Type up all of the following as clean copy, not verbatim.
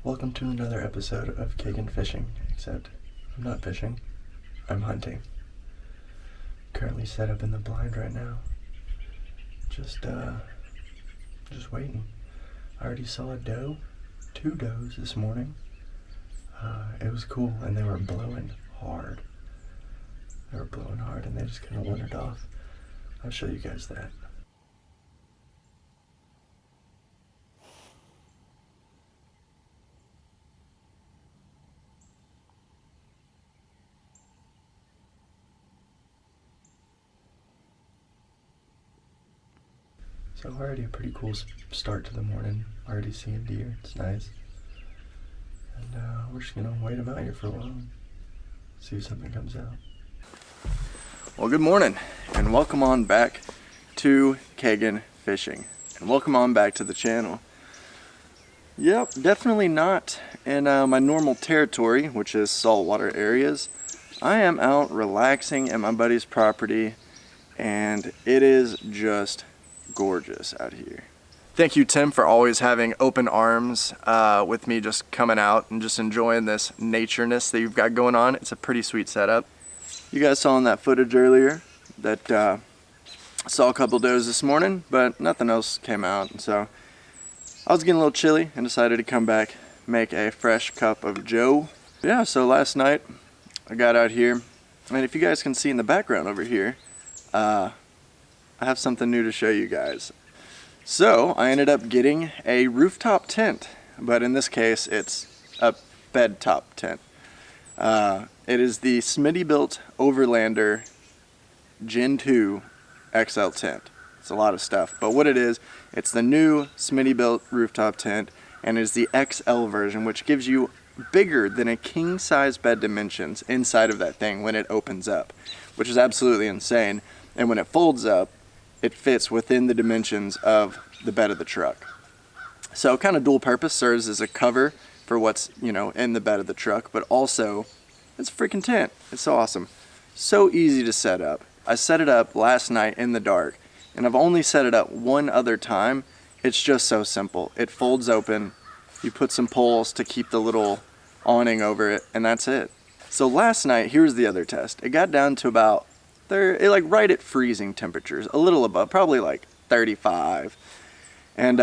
Welcome to another episode of Kagen Fishing, except I'm not fishing, I'm hunting. Currently set up in the blind right now. Just waiting. I already saw a doe, 2 does this morning. It was cool, and they were blowing hard. And they just kind of wandered off. I'll show you guys that. So already a pretty cool start to the morning. Already seeing deer, it's nice. And we're just gonna wait them out here for a while. See if something comes out. Well, good morning, and welcome on back to Kagen Fishing. And welcome on back to the channel. Yep, definitely not in my normal territory, which is saltwater areas. I am out relaxing at my buddy's property, and it is just gorgeous out here. Thank you, Tim, for always having open arms with me, just coming out and just enjoying this natureness that you've got going on. It's a pretty sweet setup. You guys saw in that footage earlier that I saw a couple does this morning, but nothing else came out. And so I was getting a little chilly and decided to come back, make a fresh cup of joe. Yeah, so last night I got out here, and if you guys can see in the background over here, I have something new to show you guys. So I ended up getting a rooftop tent, but in this case it's a bed top tent. It is the Smitty-built Overlander Gen 2 XL tent. It's a lot of stuff, but what it is, it's the new Smitty-built rooftop tent, and it's the XL version, which gives you bigger than a king-size bed dimensions inside of that thing when it opens up, which is absolutely insane. And when it folds up, it fits within the dimensions of the bed of the truck. So kind of dual purpose, serves as a cover for what's, in the bed of the truck, but also it's a freaking tent. It's so awesome. So easy to set up. I set it up last night in the dark, and I've only set it up one other time. It's just so simple. It folds open, you put some poles to keep the little awning over it, and that's it. So last night, here's the other test. It got down to about right at freezing temperatures, a little above, probably like 35. And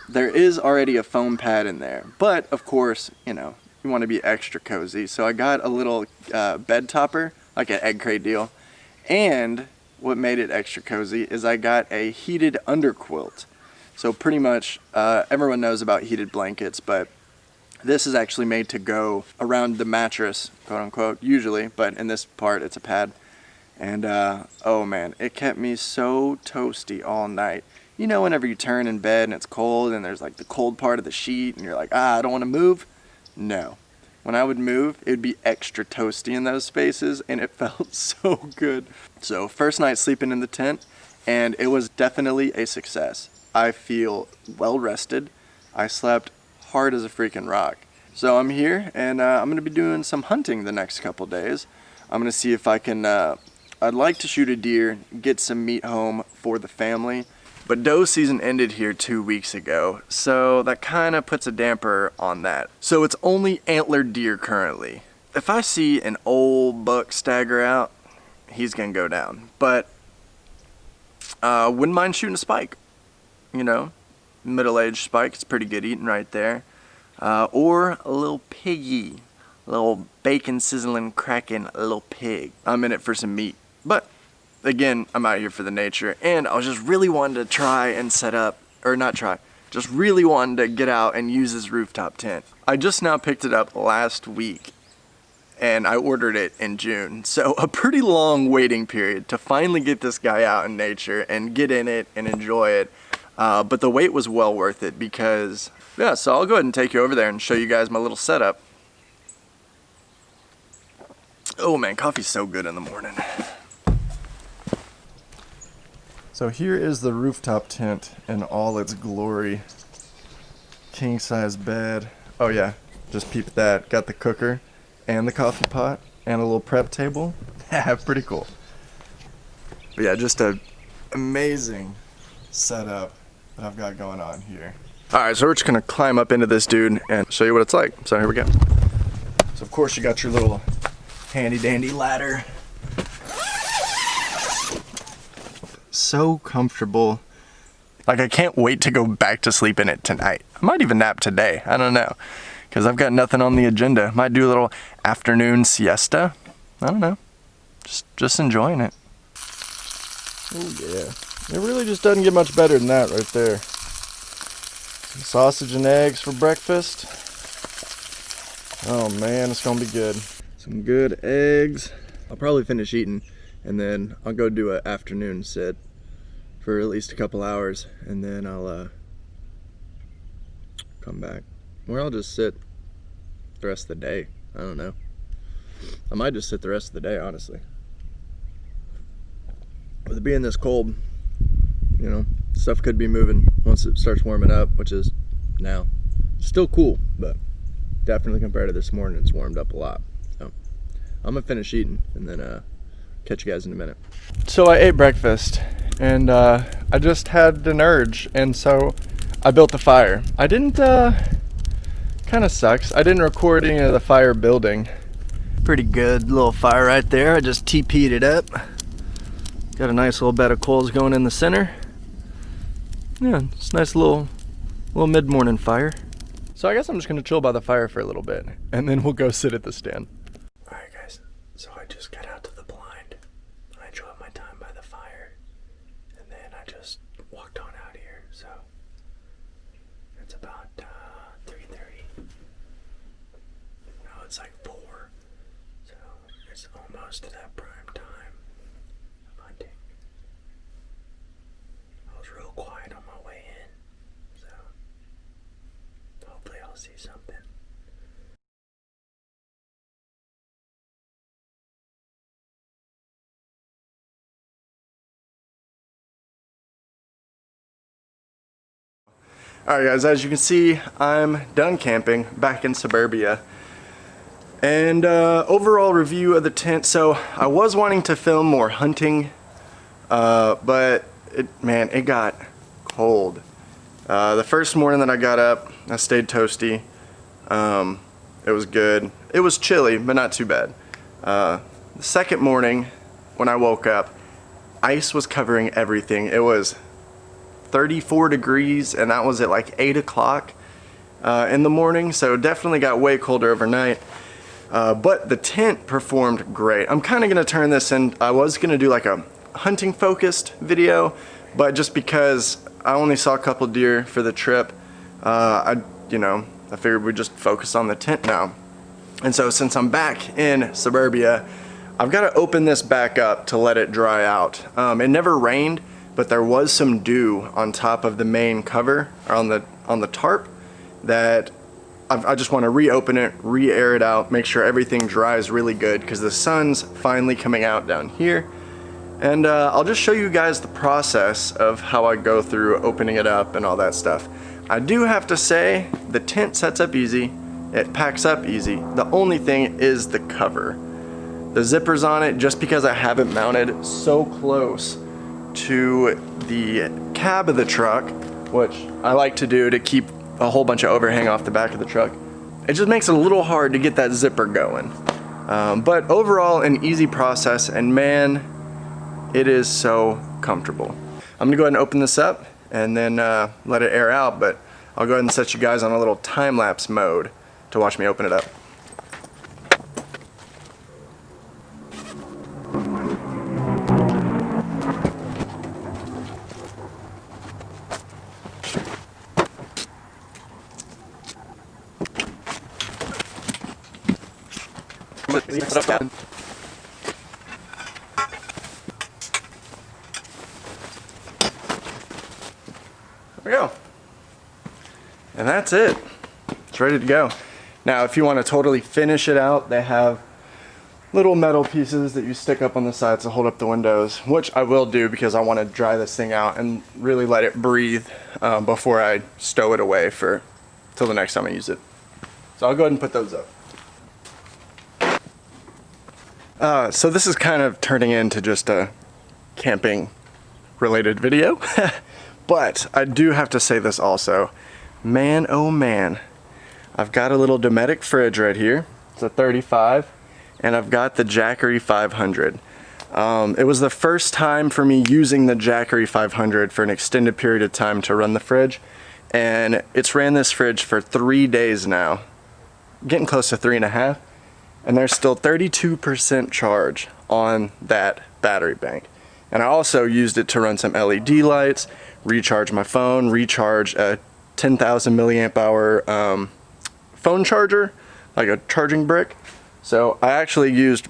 there is already a foam pad in there. But of course, you want to be extra cozy. So I got a little bed topper, like an egg crate deal. And what made it extra cozy is I got a heated underquilt. So pretty much everyone knows about heated blankets, but this is actually made to go around the mattress, quote unquote, usually, but in this part it's a pad. And oh man, it kept me so toasty all night. Whenever you turn in bed and it's cold and there's like the cold part of the sheet and you're like, I don't want to move. No. When I would move, it would be extra toasty in those spaces, and it felt so good. So first night sleeping in the tent, and it was definitely a success. I feel well rested. I slept hard as a freaking rock. So I'm here, and I'm going to be doing some hunting the next couple days. I'm going to see if I can I'd like to shoot a deer, get some meat home for the family, but doe season ended here 2 weeks ago, so that kind of puts a damper on that. So it's only antlered deer currently. If I see an old buck stagger out, he's gonna go down, but wouldn't mind shooting a spike, middle-aged spike. It's pretty good eating right there, or a little piggy, a little bacon sizzling cracking little pig. I'm in it for some meat. But again, I'm out here for the nature, and I was just really wanting to try and set up, or not try, just really wanting to get out and use this rooftop tent. I just now picked it up last week, and I ordered it in June. So a pretty long waiting period to finally get this guy out in nature and get in it and enjoy it. But the wait was well worth it because, yeah, so I'll go ahead and take you over there and show you guys my little setup. Oh man, coffee's so good in the morning. So here is the rooftop tent in all its glory. King size bed. Oh yeah, just peep at that. Got the cooker and the coffee pot and a little prep table. Pretty cool. But yeah, just a amazing setup that I've got going on here. All right, so we're just gonna climb up into this dude and show you what it's like. So here we go. So of course you got your little handy dandy ladder. So comfortable. Like, I can't wait to go back to sleep in it tonight. I might even nap today, I don't know. Because I've got nothing on the agenda. Might do a little afternoon siesta. I don't know. Just enjoying it. Oh yeah. It really just doesn't get much better than that right there. Some sausage and eggs for breakfast. Oh man, it's gonna be good. Some good eggs. I'll probably finish eating and then I'll go do an afternoon sit for at least a couple hours, and then I'll come back. Or I'll just sit the rest of the day. I don't know. I might just sit the rest of the day, honestly. With it being this cold, you know, stuff could be moving once it starts warming up, which is now. Still cool, but definitely compared to this morning, it's warmed up a lot. So I'm gonna finish eating and then catch you guys in a minute. So I ate breakfast and I just had an urge, and so I built the fire. I didn't, kind of sucks. I didn't record any of the fire building. Pretty good little fire right there. I just TP'd it up. Got a nice little bed of coals going in the center. Yeah, it's a nice little mid-morning fire. So I guess I'm just gonna chill by the fire for a little bit, and then we'll go sit at the stand. All right, guys. So I just got out to the blind. I enjoyed my time by the fire, and then I just walked on out here. So it's about 3:30. No, it's like 4. So it's almost to that prime time of hunting. I was real quiet on my way in, so hopefully I'll see something. Alright guys, as you can see, I'm done camping back in suburbia. And overall review of the tent. So I was wanting to film more hunting, but it got cold. The first morning that I got up, I stayed toasty. It was good. It was chilly, but not too bad. The second morning, when I woke up, ice was covering everything. It was 34 degrees, and that was at like 8 o'clock in the morning, so definitely got way colder overnight. But the tent performed great. I'm kind of going to turn this in. I was going to do like a hunting focused video, but just because I only saw a couple deer for the trip, I figured we'd just focus on the tent now. And so since I'm back in suburbia, I've got to open this back up to let it dry out. It never rained, but there was some dew on top of the main cover, or on the tarp, that I just want to reopen it, re-air it out, make sure everything dries really good, because the sun's finally coming out down here. And I'll just show you guys the process of how I go through opening it up and all that stuff. I do have to say, the tent sets up easy, it packs up easy. The only thing is the cover. The zippers on it, just because I have it mounted so close to the cab of the truck, which I like to do to keep a whole bunch of overhang off the back of the truck, it just makes it a little hard to get that zipper going. But overall, an easy process, and man, it is so comfortable. I'm gonna go ahead and open this up and then let it air out, but I'll go ahead and set you guys on a little time-lapse mode to watch me open it up. There we go. And that's it. It's ready to go. Now, if you want to totally finish it out, they have little metal pieces that you stick up on the sides to hold up the windows, which I will do because I want to dry this thing out and really let it breathe before I stow it away till the next time I use it. So I'll go ahead and put those up. So this is kind of turning into just a camping related video, but I do have to say this also. Man, oh man. I've got a little Dometic fridge right here. It's a 35, and I've got the Jackery 500. It was the first time for me using the Jackery 500 for an extended period of time to run the fridge, and it's ran this fridge for 3 days now, getting close to 3.5, and there's still 32% charge on that battery bank. And I also used it to run some LED lights, recharge my phone, recharge a 10,000 milliamp hour phone charger, like a charging brick. So I actually used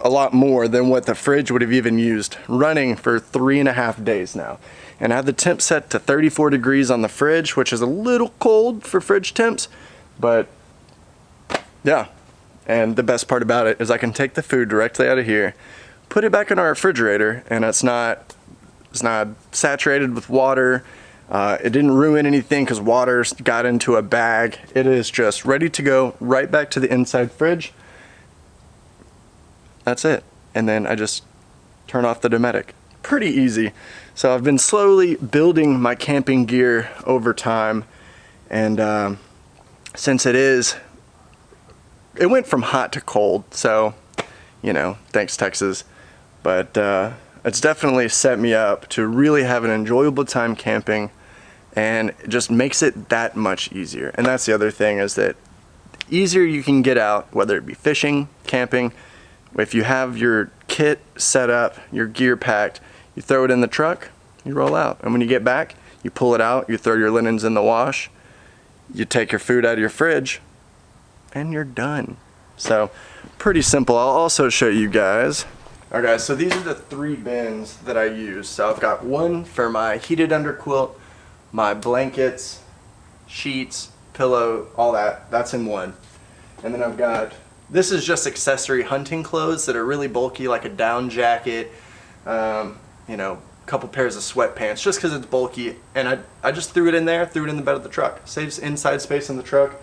a lot more than what the fridge would have even used, running for 3.5 days now. And I have the temp set to 34 degrees on the fridge, which is a little cold for fridge temps, but yeah. And the best part about it is I can take the food directly out of here, put it back in our refrigerator, and it's not saturated with water. It didn't ruin anything because water got into a bag. It is just ready to go right back to the inside fridge. That's it. And then I just turn off the Dometic. Pretty easy. So I've been slowly building my camping gear over time, and since it went from hot to cold, so you know, thanks Texas, but it's definitely set me up to really have an enjoyable time camping, and it just makes it that much easier. And that's the other thing, is that the easier you can get out, whether it be fishing, camping, if you have your kit set up, your gear packed, you throw it in the truck, you roll out. And when you get back, you pull it out, you throw your linens in the wash, you take your food out of your fridge, and you're done. So pretty simple. I'll also show you guys. All right guys, so these are the 3 bins that I use. So I've got one for my heated underquilt, my blankets, sheets, pillow, all that. That's in one. And then I've got, this is just accessory hunting clothes that are really bulky, like a down jacket, you know, a couple pairs of sweatpants, just because it's bulky. And I just threw it in there, threw it in the bed of the truck. Saves inside space in the truck,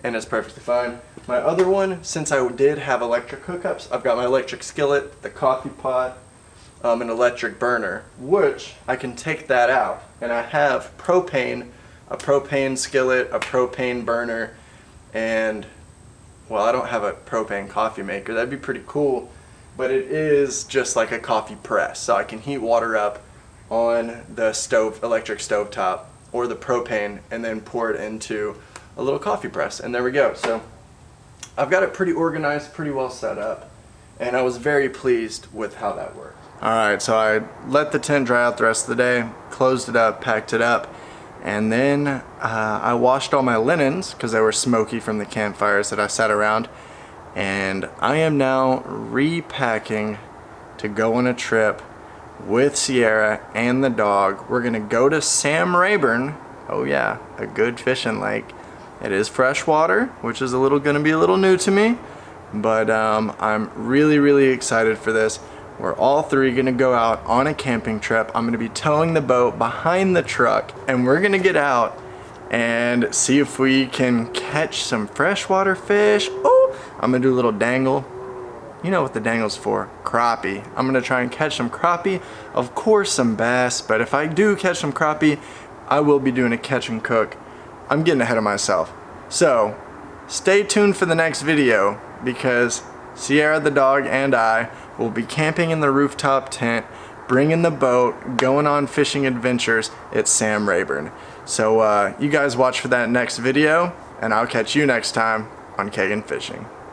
and it's perfectly fine. My other one, since I did have electric hookups, I've got my electric skillet, the coffee pot, an electric burner, which I can take that out. And I have propane, a propane skillet, a propane burner, and well, I don't have a propane coffee maker. That'd be pretty cool, but it is just like a coffee press. So I can heat water up on the stove, electric stove top, or the propane, and then pour it into a little coffee press, and there we go. So I've got it pretty organized, pretty well set up, and I was very pleased with how that worked. All right, so I let the tent dry out the rest of the day, closed it up, packed it up, and then I washed all my linens because they were smoky from the campfires that I sat around, and I am now repacking to go on a trip with Sierra and the dog. We're gonna go to Sam Rayburn. Oh yeah, a good fishing lake. It is freshwater, which is gonna be a little new to me, but I'm really excited for this. We're all 3 gonna go out on a camping trip. I'm gonna be towing the boat behind the truck, and we're gonna get out and see if we can catch some freshwater fish. Oh, I'm gonna do a little dangle. You know what the dangle's for, crappie. I'm gonna try and catch some crappie, of course some bass, but if I do catch some crappie, I will be doing a catch and cook. I'm getting ahead of myself. So stay tuned for the next video, because Sierra the dog and I will be camping in the rooftop tent, bringing the boat, going on fishing adventures at Sam Rayburn. So you guys watch for that next video, and I'll catch you next time on Kagen Fishing.